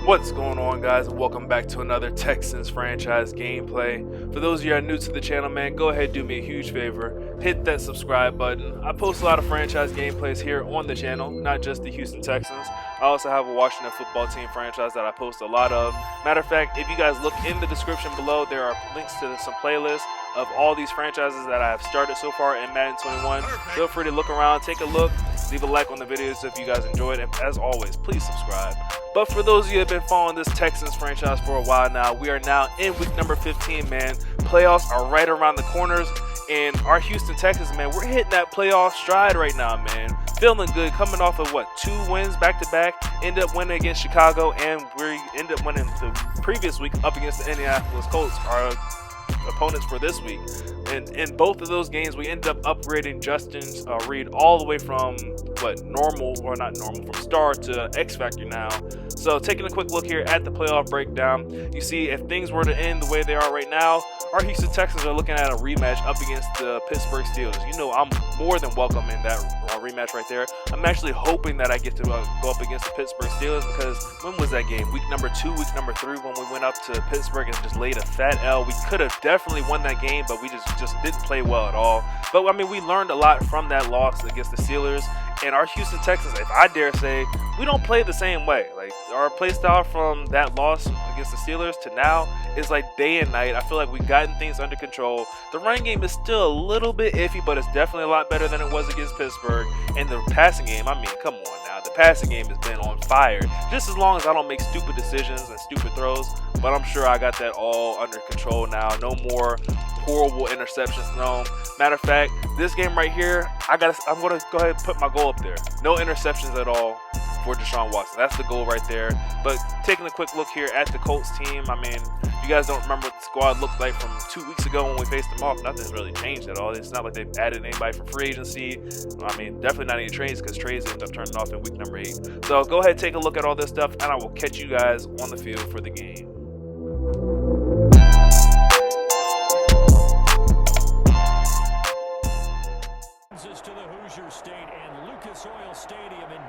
What's going on, guys, and welcome back to another Texans franchise gameplay. For those of you who are new to the channel, man, go ahead, do me a huge favor, hit that subscribe button. I post a lot of franchise gameplays here on the channel, not just the Houston Texans. I also have a Washington football team franchise that I post a lot of. Matter of fact, if you guys look in the description below, there are links to some playlists of all these franchises that I have started so far in Madden 21. Feel free to look around, take a look, leave a like on the videos if you guys enjoyed, and as always, please subscribe. But for those of you that have been following this Texans franchise for a while now, we are now in week number 15, man. Playoffs are right around the corners, and our Houston Texans, man, we're hitting that playoff stride right now, man. Feeling good, coming off of, 2 wins back-to-back, ended up winning against Chicago, and we ended up winning the previous week up against the Indianapolis Colts, our opponents for this week. And in both of those games, we ended up upgrading Justin Reed all the way from from star to X Factor now. So taking a quick look here at the playoff breakdown, you see if things were to end the way they are right now, our Houston Texans are looking at a rematch up against the Pittsburgh Steelers. You know, I'm more than welcome in that rematch right there. I'm actually hoping that I get to go up against the Pittsburgh Steelers, because when was that game? Week number 2, week number 3, when we went up to Pittsburgh and just laid a fat L. We could have definitely won that game, but we just didn't play well at all. But I mean, we learned a lot from that loss against the Steelers. And our Houston Texans, if I dare say, we don't play the same way. Like, our play style from that loss against the Steelers to now is like day and night. I feel like we've gotten things under control. The running game is still a little bit iffy, but it's definitely a lot better than it was against Pittsburgh. And the passing game, I mean, come on now. The passing game has been on fire. Just as long as I don't make stupid decisions and stupid throws. But I'm sure I got that all under control now. No more horrible interceptions thrown. Matter of fact, this game right here, I'm gonna go ahead and put my goal up there. No interceptions at all for Deshaun Watson. That's the goal right there. But taking a quick look here at the Colts team, I mean, you guys don't remember what the squad looked like from 2 weeks ago when we faced them off. Nothing's really changed at all. It's not like they've added anybody from free agency. I mean, definitely not any trades, because trades end up turning off in week number 8. So go ahead, take a look at all this stuff, and I will catch you guys on the field for the game.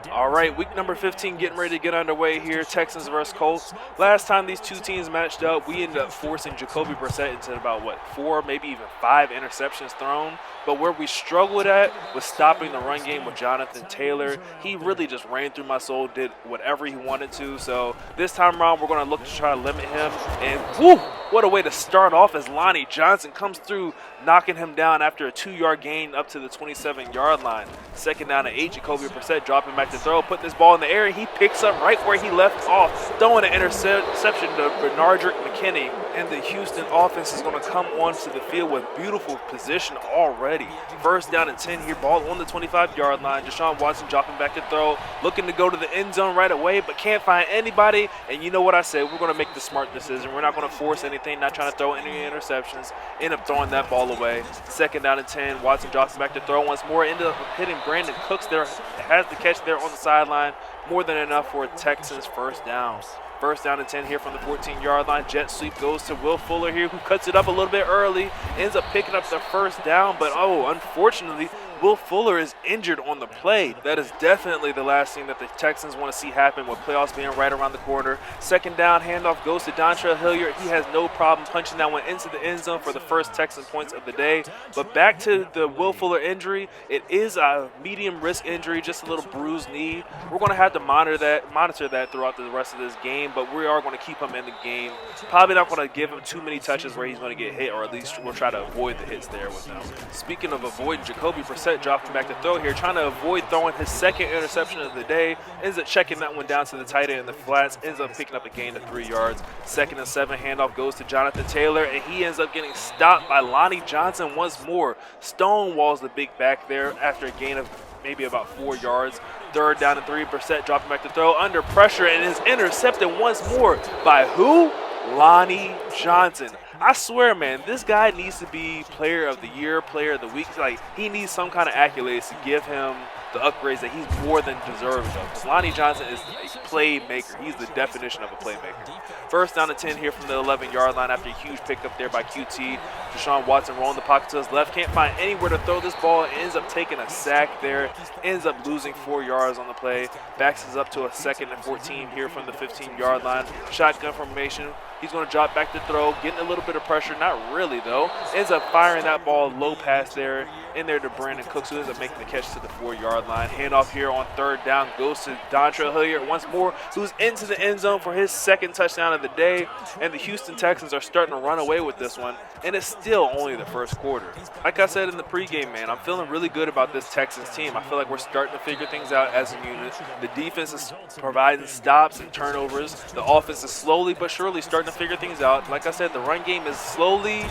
Alright, week number 15 getting ready to get underway here. Texans versus Colts. Last time these two teams matched up, we ended up forcing Jacoby Brissett into about, 4, maybe even 5 interceptions thrown. But where we struggled at was stopping the run game with Jonathan Taylor. He really just ran through my soul, did whatever he wanted to. So this time around, we're going to look to try to limit him. And whoo, what a way to start off as Lonnie Johnson comes through, knocking him down after a 2-yard gain up to the 27-yard line. Second down and 8, Jacoby Brissett dropping back to throw, put this ball in the air, and he picks up right where he left off, throwing an interception to Bernardrick McKinney. And the Houston offense is going to come onto the field with beautiful position already. First down and 10 here, ball on the 25-yard line. Deshaun Watson dropping back to throw, looking to go to the end zone right away, but can't find anybody. And you know what I said, we're going to make the smart decision. We're not going to force anything, not trying to throw any interceptions. End up throwing that ball away. Second down and 10, Watson drops back to throw once more, ended up hitting Brandon Cooks there, has the catch there on the sideline. More than enough for Texans first down. First down and 10 here from the 14-yard line. Jet sweep goes to Will Fuller here, who cuts it up a little bit early. Ends up picking up the first down, but unfortunately, Will Fuller is injured on the play. That is definitely the last thing that the Texans want to see happen with playoffs being right around the corner. Second down, handoff goes to Dontrell Hilliard. He has no problem punching that one into the end zone for the first Texan points of the day. But back to the Will Fuller injury. It is a medium risk injury, just a little bruised knee. We're going to have to monitor that throughout the rest of this game, but we are going to keep him in the game. Probably not going to give him too many touches where he's going to get hit, or at least we'll try to avoid the hits there with him. Speaking of avoiding, Jacoby Brissett dropping back to throw here, trying to avoid throwing his second interception of the day. Ends up checking that one down to the tight end in the flats. Ends up picking up a gain of 3 yards. Second and 7, handoff goes to Jonathan Taylor, and he ends up getting stopped by Lonnie Johnson once more. Stonewalls the big back there after a gain of maybe about 4 yards. Third down and 3, Brissett dropping back to throw under pressure and is intercepted once more by who? Lonnie Johnson. I swear, man, this guy needs to be player of the year, player of the week. Like, he needs some kind of accolades to give him the upgrades that he's more than deserving of. Because Lonnie Johnson is a playmaker. He's the definition of a playmaker. First down and 10 here from the 11-yard line after a huge pickup there by QT. Deshaun Watson rolling the pocket to his left. Can't find anywhere to throw this ball. Ends up taking a sack there. Ends up losing 4 yards on the play. Backs us up to a 2nd and 14 here from the 15-yard line. Shotgun formation. He's going to drop back to throw, getting a little bit of pressure. Not really, though. Ends up firing that ball low pass there. In there to Brandon Cooks, who ends up making the catch to the 4-yard line. Handoff here on 3rd down goes to Dontrell Hilliard once more, who's into the end zone for his 2nd touchdown of the day. And the Houston Texans are starting to run away with this one. And it's still only the 1st quarter. Like I said in the pregame, man, I'm feeling really good about this Texans team. I feel like we're starting to figure things out as a unit. The defense is providing stops and turnovers. The offense is slowly but surely starting to figure things out. Like I said, the run game is slowly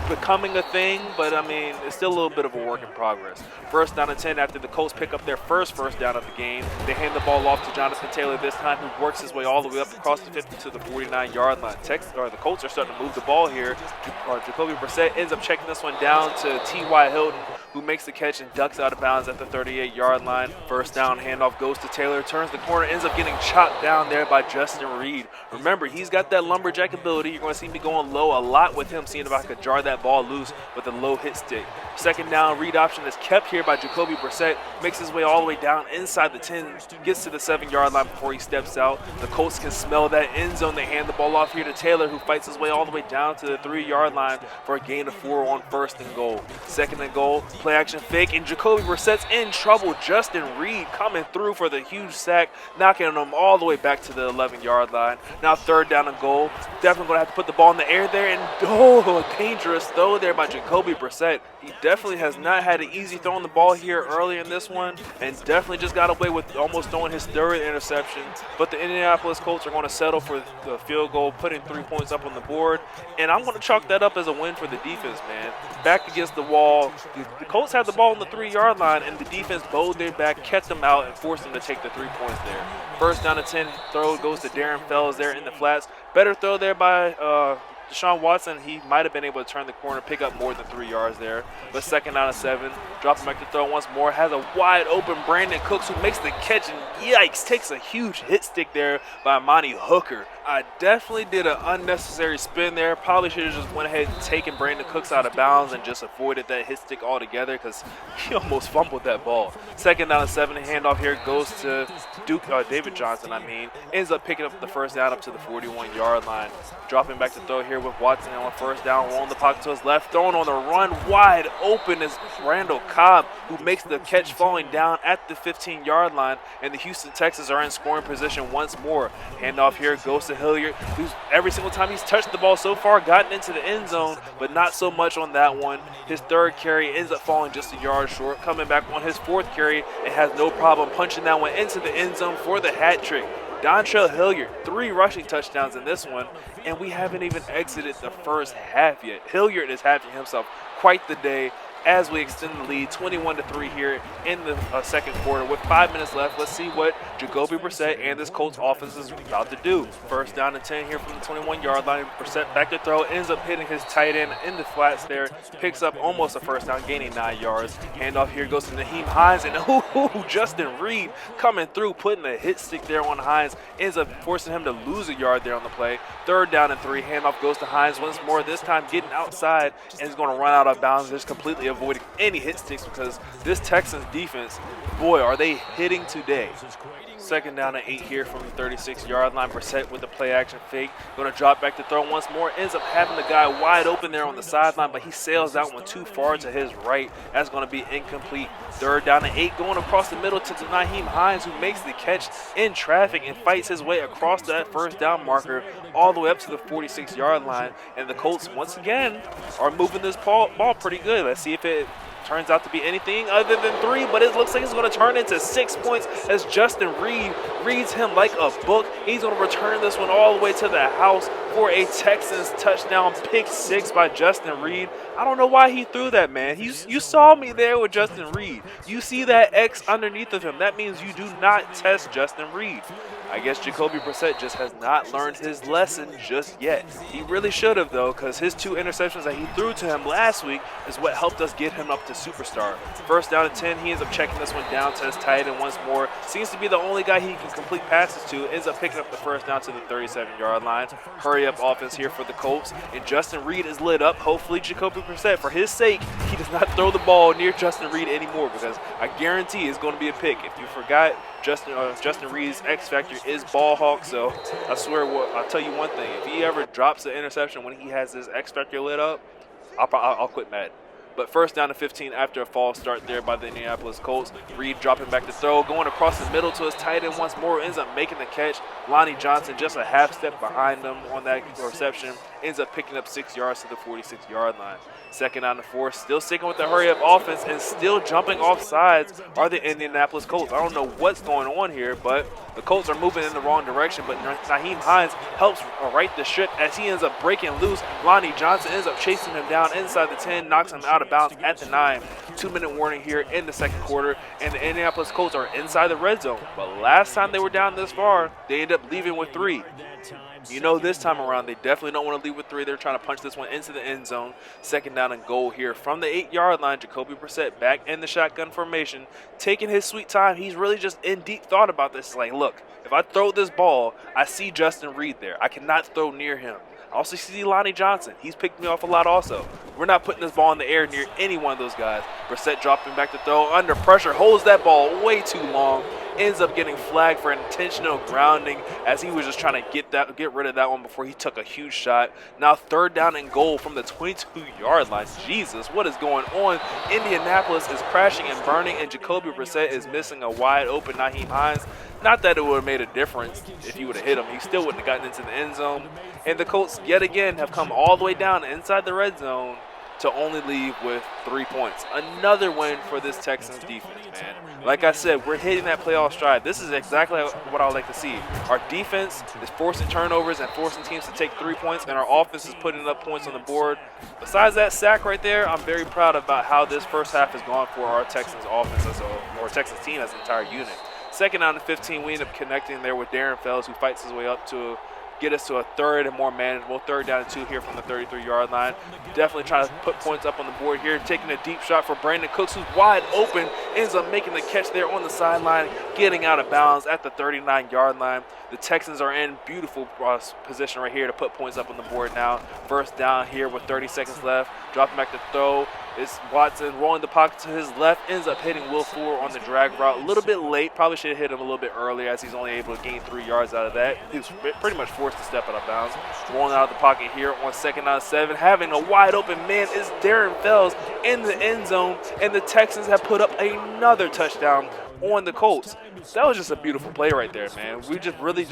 becoming a thing, but I mean, it's still a little bit of a work in progress. First down and 10 after the Colts pick up their first down of the game. They hand the ball off to Jonathan Taylor this time, who works his way all the way up across the 50 to the 49-yard line. The Colts are starting to move the ball here. Jacoby Brissett ends up checking this one down to T.Y. Hilton, who makes the catch and ducks out of bounds at the 38-yard line. First down, handoff goes to Taylor, turns the corner, ends up getting chopped down there by Justin Reed. Remember, he's got that lumberjack ability. You're going to see me going low a lot with him, seeing if I could jar that ball loose with a low hit stick. 2nd down, read option is kept here by Jacoby Brissett, makes his way all the way down inside the 10, gets to the 7-yard line before he steps out. The Colts can smell that end zone. They hand the ball off here to Taylor, who fights his way all the way down to the 3-yard line for a gain of 4 on 1st and goal. 2nd and goal, play action fake, and Jacoby Brissett's in trouble. Justin Reed coming through for the huge sack, knocking him all the way back to the 11-yard line. Now 3rd down and goal. Definitely going to have to put the ball in the air there, and a dangerous throw there by Jacoby Brissett. He definitely has not had an easy throwing the ball here early in this one, and definitely just got away with almost throwing his 3rd interception. But the Indianapolis Colts are going to settle for the field goal, putting 3 points up on the board, and I'm going to chalk that up as a win for the defense, man. Back against the wall, the Colts had the ball on the 3-yard line, and the defense bowled their back, kept them out, and forced them to take the 3 points there. First down and 10, throw goes to Darren Fells there in the flats. Better throw there by Deshaun Watson. He might have been able to turn the corner, pick up more than 3 yards there. But 2nd down and 7, dropping back to throw once more, has a wide open Brandon Cooks, who makes the catch, and yikes, takes a huge hit stick there by Monty Hooker. I definitely did an unnecessary spin there. Probably should have just went ahead and taken Brandon Cooks out of bounds and just avoided that hit stick altogether, because he almost fumbled that ball. 2nd down and 7, handoff here goes to David Johnson, ends up picking up the 1st down up to the 41-yard line. Dropping back to throw here with Watson on 1st down, rolling the pocket to his left, throwing on the run, wide open is Randall Cobb, who makes the catch falling down at the 15-yard line, and the Houston Texans are in scoring position once more. Handoff here goes to Hilliard, who's every single time he's touched the ball so far gotten into the end zone, but not so much on that one. His 3rd carry ends up falling just a yard short, coming back on his 4th carry and has no problem punching that one into the end zone for the hat trick. Dontrell Hilliard, 3 rushing touchdowns in this one, and we haven't even exited the 1st half yet. Hilliard is having himself quite the day as we extend the lead 21-3 here in the 2nd quarter with 5 minutes left. Let's see what Jacoby Brissett and this Colts offense is about to do. 1st down and 10 here from the 21-yard line. Brissett back to throw, ends up hitting his tight end in the flats there, picks up almost a 1st down, gaining 9 yards. Handoff here goes to Nyheim Hines, and Justin Reed coming through, putting a hit stick there on Hines, ends up forcing him to lose a yard there on the play. 3rd down and 3, handoff goes to Hines once more, this time getting outside, and is going to run out of bounds, just completely avoiding any hit sticks, because this Texans defense, boy, are they hitting today. 2nd down and 8 here from the 36-yard line. Brissett with the play action fake. Going to drop back to throw once more. Ends up having the guy wide open there on the sideline, but he sails that one too far to his right. That's going to be incomplete. 3rd down and 8 going across the middle to Nyheim Hines, who makes the catch in traffic and fights his way across that 1st down marker all the way up to the 46-yard line. And the Colts, once again, are moving this ball pretty good. Let's see if it turns out to be anything other than 3, but it looks like it's going to turn into 6 points as Justin Reed reads him like a book. He's going to return this one all the way to the house for a Texans touchdown, pick 6 by Justin Reed. I don't know why he threw that, man. You saw me there with Justin Reed. You see that X underneath of him. That means you do not test Justin Reed. I guess Jacoby Brissett just has not learned his lesson just yet. He really should have, though, because his 2 interceptions that he threw to him last week is what helped us get him up to superstar. First down and 10, he ends up checking this one down to his tight end once more. Seems to be the only guy he can complete passes to. Ends up picking up the first down to the 37-yard line. Hurry up offense here for the Colts, and Justin Reed is lit up. Hopefully Jacoby Brissett, for his sake, he does not throw the ball near Justin Reed anymore, because I guarantee it's going to be a pick. If you forgot, Justin Reed's X factor is ball hawk, so I swear, I'll tell you one thing: if he ever drops an interception when he has his X factor lit up, I'll quit Madden. But first down to 15 after a false start there by the Indianapolis Colts. Reed dropping back to throw, going across the middle to his tight end once more, ends up making the catch. Lonnie Johnson just a half step behind him on that reception, ends up picking up 6 yards to the 46-yard line. Second down to 4, still sticking with the hurry-up offense and still jumping off sides are the Indianapolis Colts. I don't know what's going on here, but the Colts are moving in the wrong direction, but Nyheim Hines helps right the ship as he ends up breaking loose. Lonnie Johnson ends up chasing him down inside the 10, knocks him out of bounds at the 9. 2-minute warning here in the second quarter, and the Indianapolis Colts are inside the red zone. But last time they were down this far, they end up leaving with 3. You know, this time around, they definitely don't want to leave with 3. They're trying to punch this one into the end zone. Second down and goal here from the 8-yard line. Jacoby Brissett back in the shotgun formation, taking his sweet time. He's really just in deep thought about this. Like, look, if I throw this ball, I see Justin Reed there. I cannot throw near him. I also see Lonnie Johnson. He's picked me off a lot also. We're not putting this ball in the air near any one of those guys. Brissett dropping back to throw. Under pressure, holds that ball way too long. Ends up getting flagged for intentional grounding as he was just trying to get rid of that one before he took a huge shot. Now third down and goal from the 22-yard line. Jesus, what is going on? Indianapolis is crashing and burning, and Jacoby Brissett is missing a wide open Nyheim Hines. Not that it would have made a difference if he would have hit him. He still wouldn't have gotten into the end zone. And the Colts, yet again, have come all the way down inside the red zone to only leave with 3 points. Another win for this Texans defense, man. Like I said, we're hitting that playoff stride. This is exactly what I would like to see. Our defense is forcing turnovers and forcing teams to take 3 points, and our offense is putting up points on the board. Besides that sack right there, I'm very proud about how this first half has gone for our Texans offense or Texans team as an entire unit. Second down to 15, we end up connecting there with Darren Fells, who fights his way up to get us to a third and more manageable. Third down and 2 here from the 33-yard line. Definitely trying to put points up on the board here. Taking a deep shot for Brandon Cooks, who's wide open. Ends up making the catch there on the sideline, getting out of bounds at the 39-yard line. The Texans are in beautiful position right here to put points up on the board now. First down here with 30 seconds left. Dropping back to throw. It's Watson rolling the pocket to his left, ends up hitting Will Fuller on the drag route. A little bit late, probably should have hit him a little bit earlier as he's only able to gain 3 yards out of that. He was pretty much forced to step out of bounds. Rolling out of the pocket here on second down 7. Having a wide open man is Darren Fells in the end zone, and the Texans have put up another touchdown on the Colts. That was just a beautiful play right there, man. We just really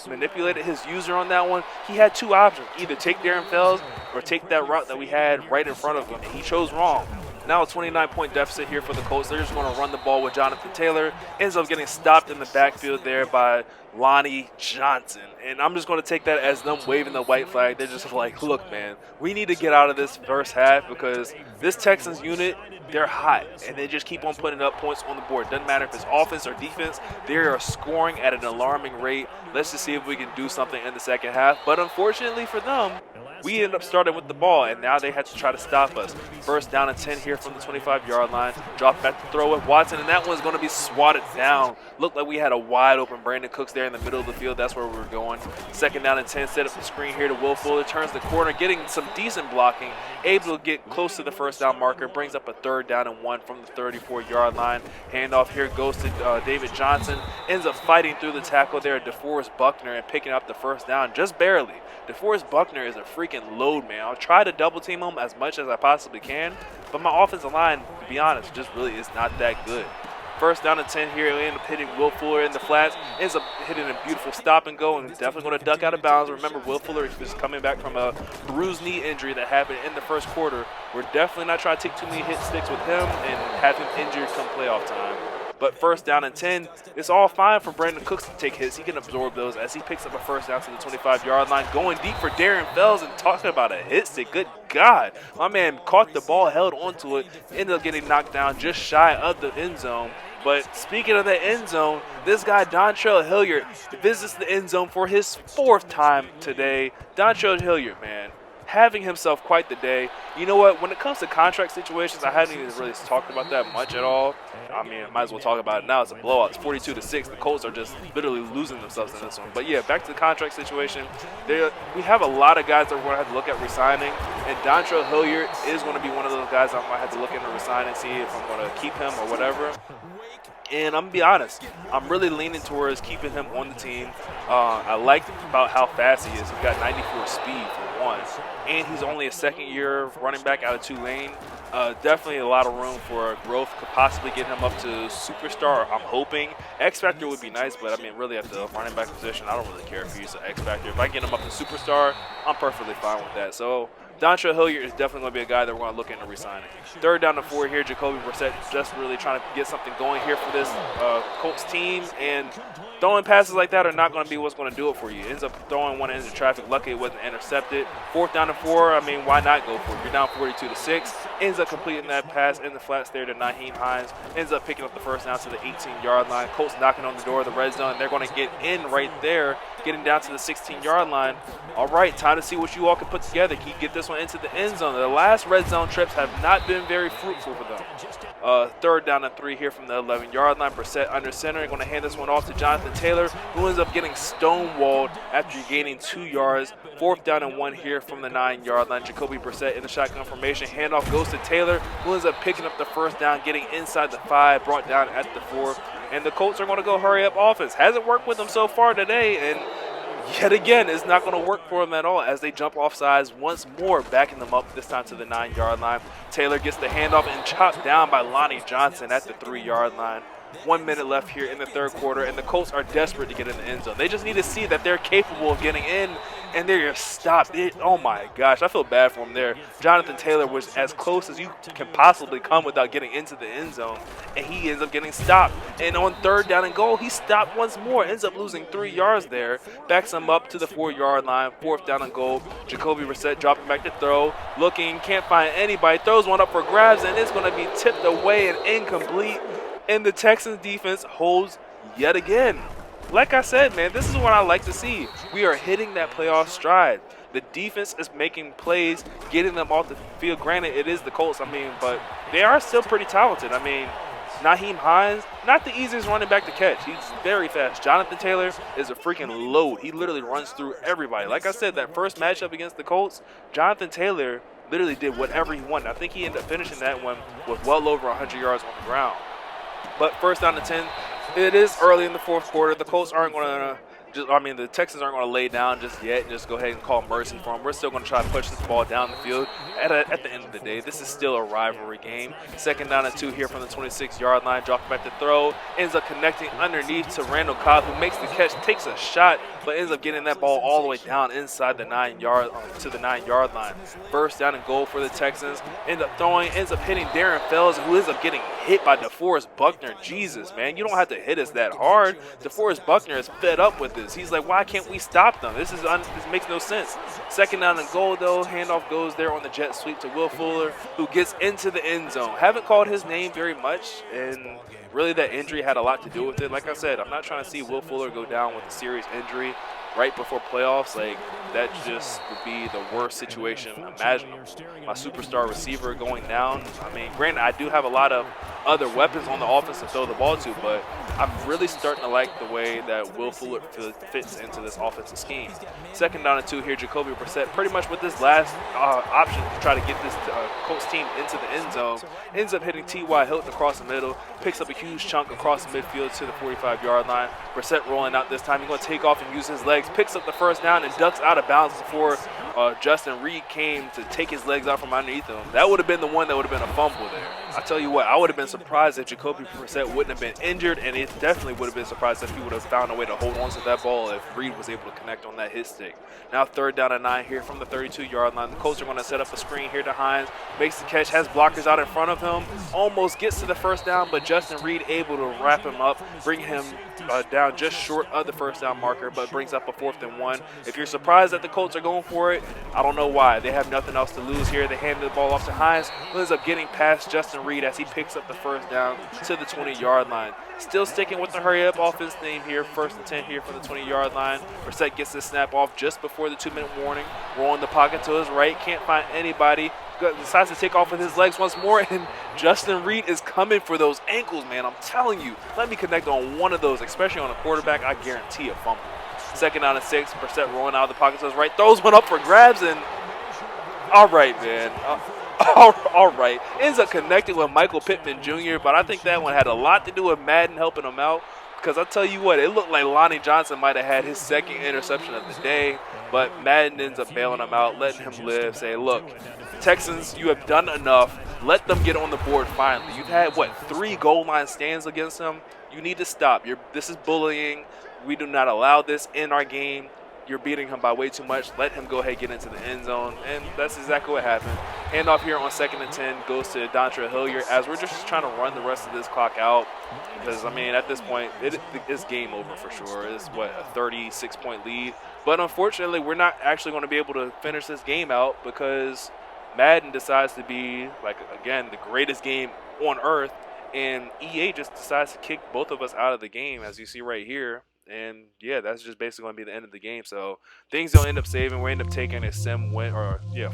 manipulated his user on that one. He had 2 options, either take Darren Fells or take that route that we had right in front of him, and he chose wrong. Now a 29-point deficit here for the Colts. They're just going to run the ball with Jonathan Taylor. Ends up getting stopped in the backfield there by Lonnie Johnson. And I'm just going to take that as them waving the white flag. They're just like, look, man, we need to get out of this first half because this Texans unit, they're hot, and they just keep on putting up points on the board. Doesn't matter if it's offense or defense. They are scoring at an alarming rate. Let's just see if we can do something in the second half. But unfortunately for them, we end up starting with the ball, and now they had to try to stop us. First down and 10 here from the 25-yard line. Drop back to throw with Watson, and that one's going to be swatted down. Looked like we had a wide open Brandon Cooks there in the middle of the field. That's where we were going. Second down and 10, set up the screen here to Will Fuller. Turns the corner, getting some decent blocking. Able to get close to the first down marker. Brings up a third down and 1 from the 34-yard line. Handoff here goes to David Johnson. Ends up fighting through the tackle there, DeForest Buckner, and picking up the first down just barely. DeForest Buckner is a freaking load, man. I'll try to double team him as much as I possibly can, but my offensive line, to be honest, just really is not that good. First down and 10 here. We end up hitting Will Fuller in the flats. Ends up hitting a beautiful stop and go, and definitely going to duck out of bounds. Remember, Will Fuller is coming back from a bruised knee injury that happened in the first quarter. We're definitely not trying to take too many hit sticks with him and have him injured come playoff time. But first down and 10, it's all fine for Brandon Cooks to take hits. He can absorb those as he picks up a first down to the 25-yard line, going deep for Darren Fells, and talking about a hit stick. Good God. My man caught the ball, held onto it, ended up getting knocked down just shy of the end zone. But speaking of the end zone, this guy, Dontrell Hilliard, visits the end zone for his 4th time today. Dontrell Hilliard, man, having himself quite the day. You know what? When it comes to contract situations, I hadn't even really talked about that much at all. I mean, I might as well talk about it now. It's a blowout. It's 42-6. The Colts are just literally losing themselves in this one. But yeah, back to the contract situation. We have a lot of guys that we're going to have to look at resigning, and Dontrell Hilliard is going to be one of those guys I might have to look into resigning, see if I'm going to keep him or whatever. And I'm going to be honest, I'm really leaning towards keeping him on the team. I like about how fast he is. He's got 94 speed for one. And he's only a second-year running back out of Tulane. Definitely a lot of room for growth. Could possibly get him up to superstar, I'm hoping. X-Factor would be nice, but I mean, really at the running back position, I don't really care if he's an X-Factor. If I get him up to superstar, I'm perfectly fine with that. So Dontrell Hilliard is definitely going to be a guy that we're going to look into re-signing. 3rd down and 4 here. Jacoby Brissett just really trying to get something going here for this Colts team. And throwing passes like that are not going to be what's going to do it for you. Ends up throwing one into traffic. Lucky it wasn't intercepted. 4th down and 4. I mean, why not go for it? You're down 42-6. Ends up completing that pass in the flats there to Nyheim Hines. Ends up picking up the first down to the 18-yard line. Colts knocking on the door of the red zone. They're going to get in right there, getting down to the 16-yard line. All right, time to see what you all can put together. Can you get this one into the end zone? The last red zone trips have not been very fruitful for them. 3rd down and 3 here from the 11-yard line. Brissett under center. They're going to hand this one off to Jonathan Taylor, who ends up getting stonewalled after gaining 2 yards. 4th down and 1 here from the 9-yard line. Jacoby Brissett in the shotgun formation. Handoff goes to Taylor, who ends up picking up the first down, getting inside the 5, brought down at the 4. And the Colts are going to go hurry up offense. Hasn't worked with them so far today, and yet again, it's not going to work for them at all as they jump off sides once more, backing them up this time to the 9-yard line. Taylor gets the handoff and chopped down by Lonnie Johnson at the 3-yard line. 1 minute left here in the 3rd quarter, and the Colts are desperate to get in the end zone. They just need to see that they're capable of getting in, and they're just stopped. Oh my gosh, I feel bad for him there. Jonathan Taylor was as close as you can possibly come without getting into the end zone, and he ends up getting stopped. And on 3rd down and goal, he stopped once more, ends up losing 3 yards there, backs him up to the 4-yard line. 4th down and goal. Jacoby Brissett dropping back to throw, looking, can't find anybody, throws one up for grabs, and it's going to be tipped away and incomplete. And the Texans defense holds yet again. Like I said, man, this is what I like to see. We are hitting that playoff stride. The defense is making plays, getting them off the field. Granted, it is the Colts, but they are still pretty talented. Nyheim Hines, not the easiest running back to catch. He's very fast. Jonathan Taylor is a freaking load. He literally runs through everybody. Like I said, that first matchup against the Colts, Jonathan Taylor literally did whatever he wanted. I think he ended up finishing that one with well over 100 yards on the ground. But 1st down and 10, it is early in the 4th quarter. The Colts aren't going to the Texans aren't going to lay down just yet and just go ahead and call mercy for them. We're still going to try to push this ball down the field. At the end of the day, this is still a rivalry game. 2nd down and 2 here from the 26-yard line. Dropping back to throw. Ends up connecting underneath to Randall Cobb, who makes the catch, takes a shot, but ends up getting that ball all the way down inside the 9-yard line. 1st down and goal for the Texans. Ends up hitting Darren Fells, who ends up getting hit by DeForest Buckner. Jesus, man, you don't have to hit us that hard. DeForest Buckner is fed up with this. He's like, why can't we stop them? This makes no sense. 2nd down and goal, though. Handoff goes there on the jet sweep to Will Fuller, who gets into the end zone. Haven't called his name very much, and really that injury had a lot to do with it. Like I said, I'm not trying to see Will Fuller go down with a serious injury right before playoffs. Like, that just would be the worst situation imaginable. My superstar receiver going down. Granted, I do have a lot of other weapons on the offense to throw the ball to, but I'm really starting to like the way that Will Fuller fits into this offensive scheme. 2nd down and 2 here, Jacoby Brissett pretty much with this last option to try to get this Colts team into the end zone. Ends up hitting T.Y. Hilton across the middle, picks up a huge chunk across the midfield to the 45-yard line. Brissett rolling out this time. He's going to take off and use his legs, picks up the first down and ducks out of bounds before Justin Reed came to take his legs out from underneath him, that would have been the one that would have been a fumble there. I tell you what, I would have been surprised if Jacoby Brissett wouldn't have been injured, and it definitely would have been surprised if he would have found a way to hold on to that ball if Reed was able to connect on that hit stick. Now 3rd down and 9 here from the 32-yard line. The Colts are going to set up a screen here to Hines. Makes the catch, has blockers out in front of him, almost gets to the 1st down, but Justin Reed able to wrap him up, bring him down just short of the 1st down marker, but brings up a 4th and 1. If you're surprised that the Colts are going for it, I don't know why. They have nothing else to lose here. They hand the ball off to Hines, who ends up getting past Justin Reed as he picks up the 1st down to the 20-yard line. Still sticking with the hurry-up offense theme here. 1st and 10 here from the 20-yard line. Brissett gets this snap off just before the 2-minute warning. Rolling the pocket to his right. Can't find anybody. Decides to take off with his legs once more, and Justin Reed is coming for those ankles, man. I'm telling you, let me connect on one of those, especially on a quarterback. I guarantee a fumble. 2nd down and 6. Brissett rolling out of the pocket to his right. Throws one up for grabs, and all right, man. All right. Ends up connecting with Michael Pittman Jr., but I think that one had a lot to do with Madden helping him out, because I tell you what, it looked like Lonnie Johnson might have had his 2nd interception of the day, but Madden ends up bailing him out, letting him live, saying, look, Texans, you have done enough. Let them get on the board finally. You've had, 3 goal line stands against them? You need to stop. This is bullying. We do not allow this in our game. You're beating him by way too much. Let him go ahead and get into the end zone. And that's exactly what happened. Handoff here on 2nd and 10 goes to Dontrell Hilliard as we're just trying to run the rest of this clock out. Because, I mean, at this point, it's game over for sure. It's, a 36-point lead. But unfortunately, we're not actually going to be able to finish this game out because Madden decides to be, again, the greatest game on earth. And EA just decides to kick both of us out of the game, as you see right here. And yeah, that's just basically going to be the end of the game. So things don't end up saving. We end up taking a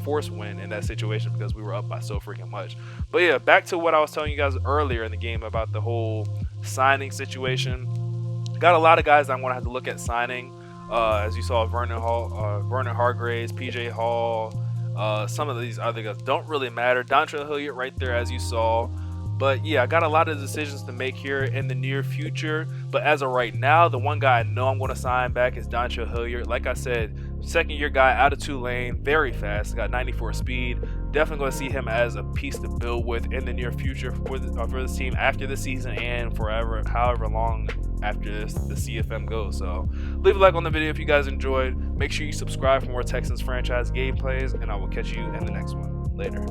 forced win in that situation because we were up by so freaking much. But yeah, back to what I was telling you guys earlier in the game about the whole signing situation. Got a lot of guys that I'm going to have to look at signing. As you saw, Vernon Hargraves, PJ Hall, some of these other guys don't really matter. Dontrell Hilliard right there, as you saw. But yeah, I got a lot of decisions to make here in the near future. But as of right now, the one guy I know I'm going to sign back is Dontrell Hilliard. Like I said, 2nd-year guy out of Tulane, very fast, got 94 speed. Definitely going to see him as a piece to build with in the near future for this team after the season and forever, however long after the CFM goes. So leave a like on the video if you guys enjoyed. Make sure you subscribe for more Texans franchise gameplays, and I will catch you in the next one. Later.